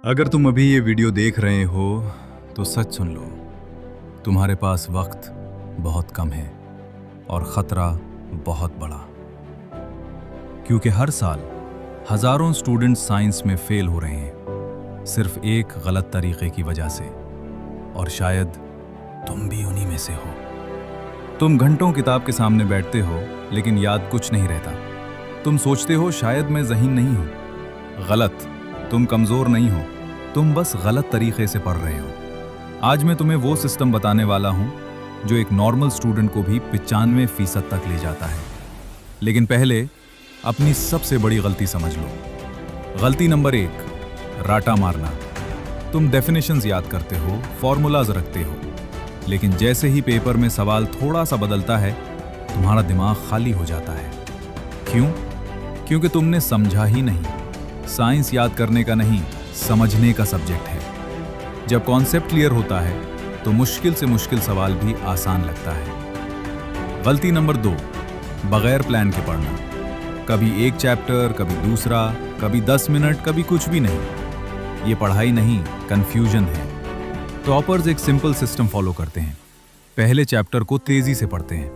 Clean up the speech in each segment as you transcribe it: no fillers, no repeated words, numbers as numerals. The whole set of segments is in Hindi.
अगर तुम अभी ये वीडियो देख रहे हो तो सच सुन लो, तुम्हारे पास वक्त बहुत कम है और खतरा बहुत बड़ा। क्योंकि हर साल हजारों स्टूडेंट साइंस में फेल हो रहे हैं सिर्फ एक गलत तरीके की वजह से, और शायद तुम भी उन्हीं में से हो। तुम घंटों किताब के सामने बैठते हो लेकिन याद कुछ नहीं रहता। तुम सोचते हो शायद मैं ज़हीन नहीं हूं। गलत, तुम कमज़ोर नहीं हो, तुम बस गलत तरीके से पढ़ रहे हो। आज मैं तुम्हें वो सिस्टम बताने वाला हूं जो एक नॉर्मल स्टूडेंट को भी 95% तक ले जाता है। लेकिन पहले अपनी सबसे बड़ी गलती समझ लो। गलती नंबर 1, राटा मारना। तुम डेफिनेशंस याद करते हो, फॉर्मूलाज रखते हो, लेकिन जैसे ही पेपर में सवाल थोड़ा सा बदलता है तुम्हारा दिमाग खाली हो जाता है। क्यों? क्योंकि तुमने समझा ही नहीं। साइंस याद करने का नहीं, समझने का सब्जेक्ट है। जब कॉन्सेप्ट क्लियर होता है तो मुश्किल से मुश्किल सवाल भी आसान लगता है। गलती नंबर 2, बगैर प्लान के पढ़ना। कभी एक चैप्टर, कभी दूसरा, कभी 10 मिनट, कभी कुछ भी नहीं। ये पढ़ाई नहीं, कंफ्यूजन है। टॉपर्स एक सिंपल सिस्टम फॉलो करते हैं। पहले चैप्टर को तेजी से पढ़ते हैं,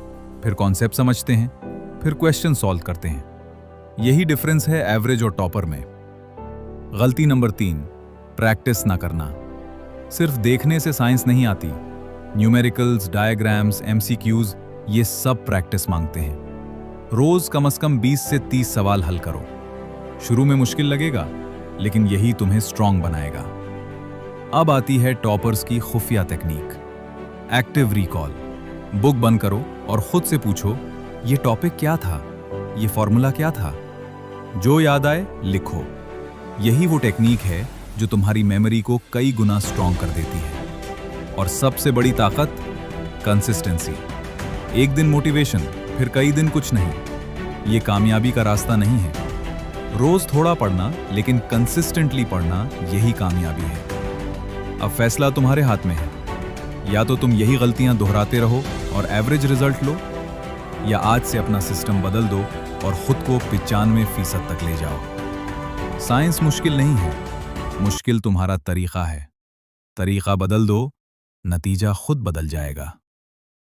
फिर कॉन्सेप्ट समझते हैं, फिर क्वेश्चन सॉल्व करते हैं। यही डिफरेंस है एवरेज और टॉपर में। गलती नंबर 3, प्रैक्टिस ना करना। सिर्फ देखने से साइंस नहीं आती। न्यूमेरिकल्स, डायग्राम्स, एमसीक्यूज, ये सब प्रैक्टिस मांगते हैं। रोज कम से कम 20 से 30 सवाल हल करो। शुरू में मुश्किल लगेगा, लेकिन यही तुम्हें स्ट्रांग बनाएगा। अब आती है टॉपर्स की खुफिया टेक्निक, एक्टिव रिकॉल। बुक बंद करो और खुद से पूछो, ये टॉपिक क्या था, ये फॉर्मूला क्या था। जो याद आए लिखो। यही वो टेक्निक है जो तुम्हारी मेमोरी को कई गुना स्ट्रांग कर देती है। और सबसे बड़ी ताकत, कंसिस्टेंसी। एक दिन मोटिवेशन, फिर कई दिन कुछ नहीं। ये कामयाबी का रास्ता नहीं है। रोज थोड़ा पढ़ना, लेकिन कंसिस्टेंटली पढ़ना, यही कामयाबी है। अब फैसला तुम्हारे हाथ में है। या तो तुम यही गलतियां दोहराते रहो और एवरेज रिजल्ट लो, या आज से अपना सिस्टम बदल दो और खुद को 95% तक ले जाओ। साइंस मुश्किल नहीं है, मुश्किल तुम्हारा तरीका है। तरीका बदल दो, नतीजा खुद बदल जाएगा।